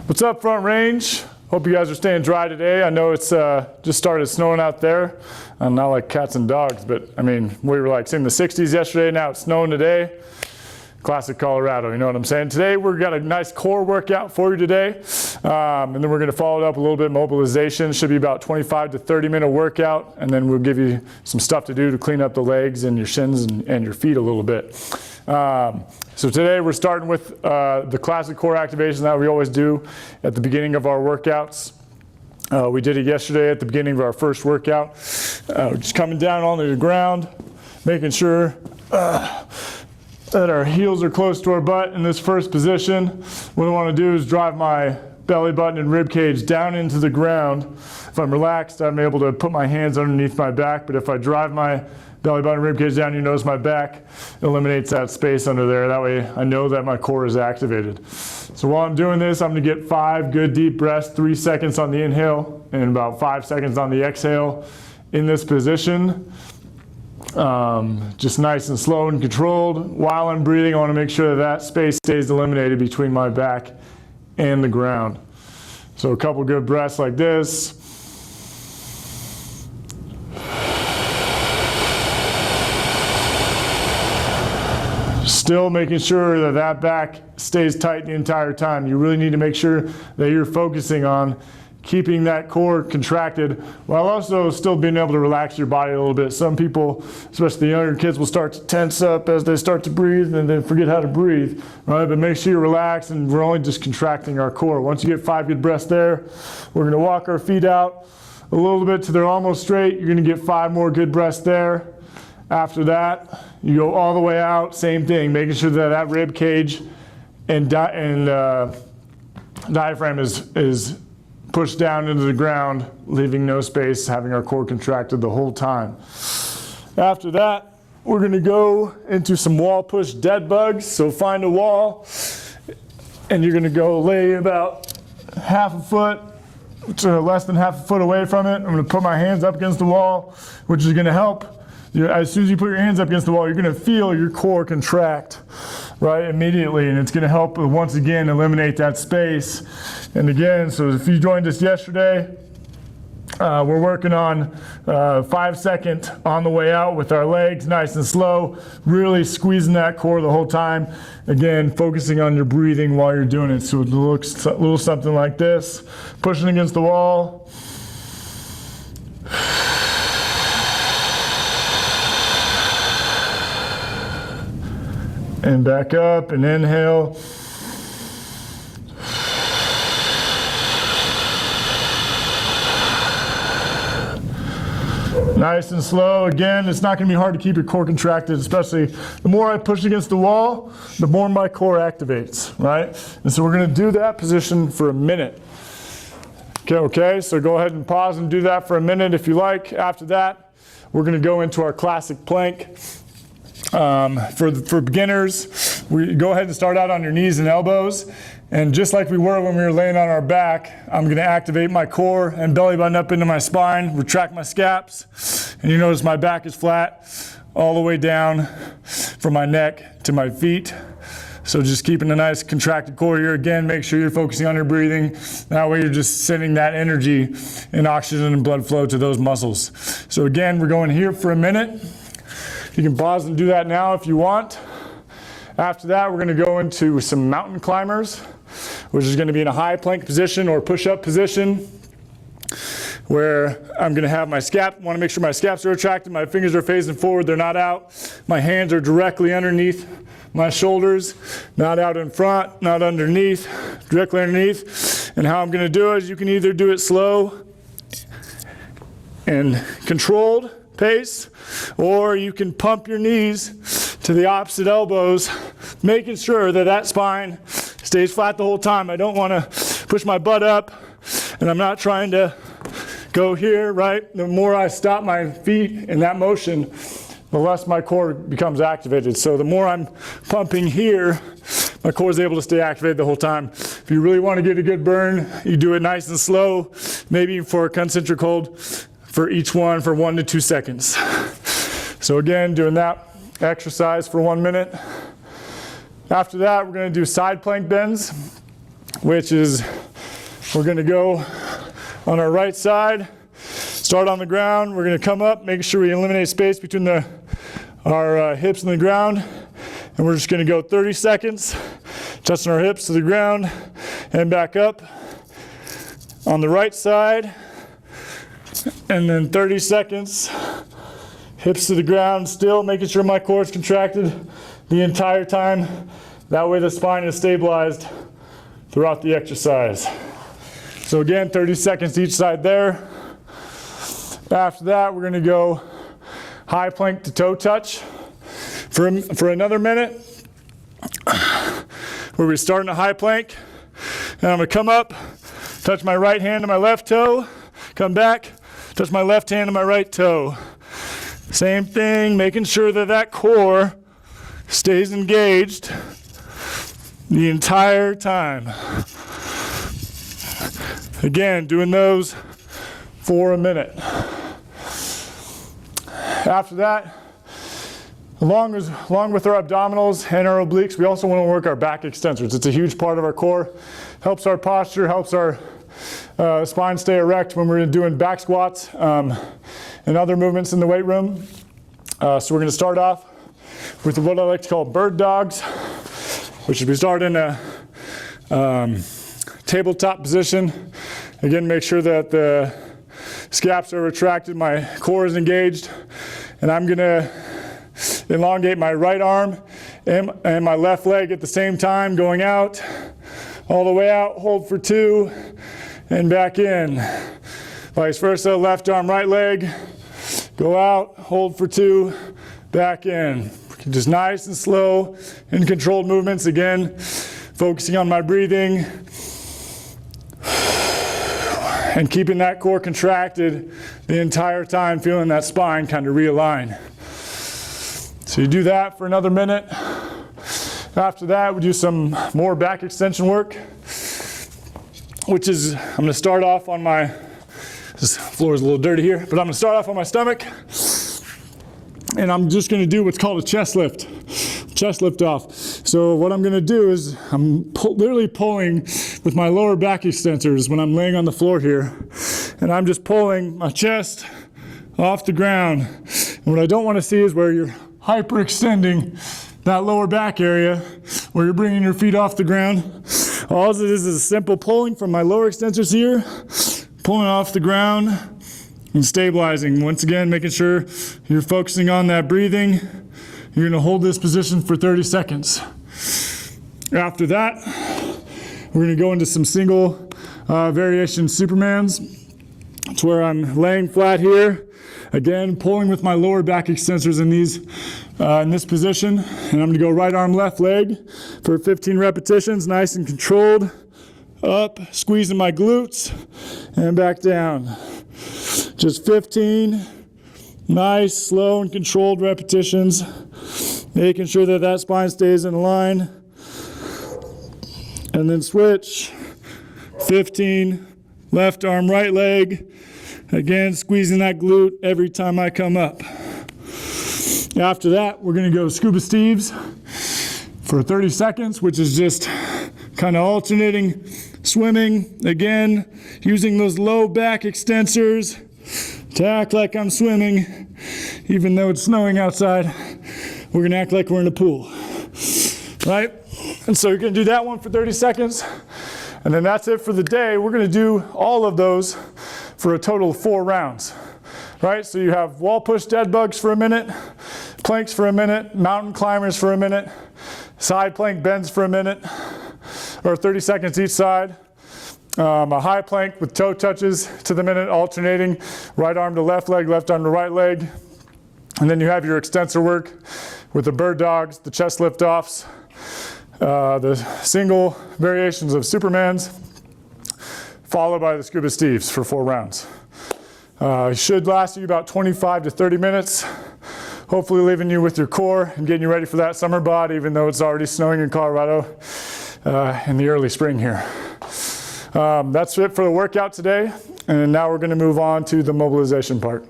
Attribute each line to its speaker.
Speaker 1: What's up, Front Range? Hope you guys are staying dry today. I know it's just started snowing out there. Not like cats and dogs, but I mean, we were like in the 60s yesterday, now it's snowing today. Classic Colorado, you know what I'm saying? Today we've got a nice core workout for you today. And then we're gonna follow it up a little bit mobilization. Should be about 25 to 30-minute workout. And then we'll give you some stuff to do to clean up the legs and your shins and your feet a little bit. So today we're starting with the classic core activation that we always do at the beginning of our workouts. We did it yesterday at the beginning of our first workout. Just coming down onto the ground, making sure that our heels are close to our butt in this first position. What I want to do is drive my belly button and rib cage down into the ground. If I'm relaxed, I'm able to put my hands underneath my back, but if I drive my belly button, rib cage down, you notice my back eliminates that space under there. That way I know that my core is activated. So while I'm doing this, I'm gonna get 5 good deep breaths, 3 seconds on the inhale and about 5 seconds on the exhale in this position. Just nice and slow and controlled. While I'm breathing, I wanna make sure that space stays eliminated between my back and the ground. So a couple good breaths like this. Still making sure that that back stays tight the entire time. You really need to make sure that you're focusing on keeping that core contracted while also still being able to relax your body a little bit. Some people, especially the younger kids, will start to tense up as they start to breathe and then forget how to breathe, right? But make sure you relax, and we're only just contracting our core. Once you get 5 good breaths there, we're gonna walk our feet out a little bit till they're almost straight. You're gonna get 5 more good breaths there. After that, you go all the way out, same thing, making sure that that rib cage and diaphragm is pushed down into the ground, leaving no space, having our core contracted the whole time. After that, we're gonna go into some wall push dead bugs. So find a wall, and you're gonna go lay about half a foot to less than half a foot away from it. I'm gonna put my hands up against the wall, which is gonna help. As soon as you put your hands up against the wall, you're gonna feel your core contract, right, immediately, and it's gonna help once again eliminate that space. And again, so if you joined us yesterday, we're working on 5-second on the way out with our legs, nice and slow, really squeezing that core the whole time. Again, focusing on your breathing while you're doing it. So it looks a little something like this, pushing against the wall. And back up and inhale. Nice and slow. Again, it's not going to be hard to keep your core contracted, especially the more I push against the wall, the more my core activates, right? And so we're going to do that position for a minute. Okay, so go ahead and pause and do that for a minute if you like. After that, we're going to go into our classic plank. For beginners, we go ahead and start out on your knees and elbows. And just like we were when we were laying on our back, I'm gonna activate my core and belly button up into my spine, retract my scaps. And you notice my back is flat all the way down from my neck to my feet. So just keeping a nice contracted core here. Again, make sure you're focusing on your breathing. That way you're just sending that energy and oxygen and blood flow to those muscles. So again, we're going here for a minute. You can pause and do that now if you want. After that, we're gonna go into some mountain climbers, which is gonna be in a high plank position or push-up position, where I'm gonna have my wanna make sure my scaps are retracted, my fingers are facing forward, they're not out. My hands are directly underneath my shoulders, not out in front, not underneath, directly underneath. And how I'm gonna do it is you can either do it slow and controlled pace, or you can pump your knees to the opposite elbows, making sure that that spine stays flat the whole time. I don't want to push my butt up, and I'm not trying to go here, right? The more I stop my feet in that motion, the less my core becomes activated. So the more I'm pumping here, my core is able to stay activated the whole time. If you really want to get a good burn, you do it nice and slow, maybe for a concentric hold for each one for 1 to 2 seconds. So again, doing that exercise for 1 minute. After that, we're going to do side plank bends, which is We're gonna go on our right side, start on the ground. We're gonna come up, making sure we eliminate space between our hips and the ground. And we're just gonna go 30 seconds, touching our hips to the ground and back up. On the right side, and then 30 seconds, hips to the ground, still making sure my core is contracted the entire time. That way the spine is stabilized throughout the exercise. So again, 30 seconds each side there. After that, we're gonna go high plank to toe touch for another minute. Where we start in a high plank, and I'm gonna come up, touch my right hand to my left toe, come back, touch my left hand to my right toe. Same thing, making sure that that core stays engaged the entire time. Again, doing those for a minute. After that, along with our abdominals and our obliques, we also want to work our back extensors. It's a huge part of our core. Helps our posture, helps our spine stay erect when we're doing back squats and other movements in the weight room. So we're going to start off with what I like to call bird dogs, which is we start in a tabletop position. Again, make sure that the scaps are retracted, my core is engaged, and I'm going to elongate my right arm and my left leg at the same time, going out, all the way out, hold for 2, and back in. Vice versa, left arm, right leg, go out, hold for 2, back in. Just nice and slow and controlled movements. Again, focusing on my breathing and keeping that core contracted the entire time, feeling that spine kind of realign. So you do that for another minute. After that, we do some more back extension work, which is, I'm gonna start off on my, this floor is a little dirty here, but I'm gonna start off on my stomach, and I'm just gonna do what's called a chest lift off. So what I'm gonna do is I'm literally pulling with my lower back extensors when I'm laying on the floor here, and I'm just pulling my chest off the ground. And what I don't wanna see is where you're hyperextending that lower back area, where you're bringing your feet off the ground. All it is a simple pulling from my lower extensors here, pulling off the ground and stabilizing. Once again, making sure you're focusing on that breathing. You're gonna hold this position for 30 seconds. After that, we're gonna go into some single variation Supermans. It's where I'm laying flat here. Again, pulling with my lower back extensors in this position. And I'm gonna go right arm, left leg for 15 repetitions, nice and controlled. Up, squeezing my glutes, and back down. Just 15 nice, slow, and controlled repetitions, making sure that that spine stays in line. And then switch, 15, left arm, right leg. Again, squeezing that glute every time I come up. After that, we're gonna go Scuba Steves for 30 seconds, which is just kind of alternating swimming. Again, using those low back extensors to act like I'm swimming, even though it's snowing outside. We're gonna act like we're in a pool, right? And so you're gonna do that one for 30 seconds, and then that's it for the day. We're gonna do all of those for a total of 4 rounds, right? So you have wall push dead bugs for a minute, planks for a minute, mountain climbers for a minute, side plank bends for a minute, or 30 seconds each side. A high plank with toe touches to the minute, alternating right arm to left leg, left arm to right leg. And then you have your extensor work with the bird dogs, the chest lift offs, the single variations of Supermans, followed by the Scuba Steves for 4 rounds. It should last you about 25 to 30 minutes, hopefully leaving you with your core and getting you ready for that summer bod, even though it's already snowing in Colorado in the early spring here. That's it for the workout today, and now we're going to move on to the mobilization part.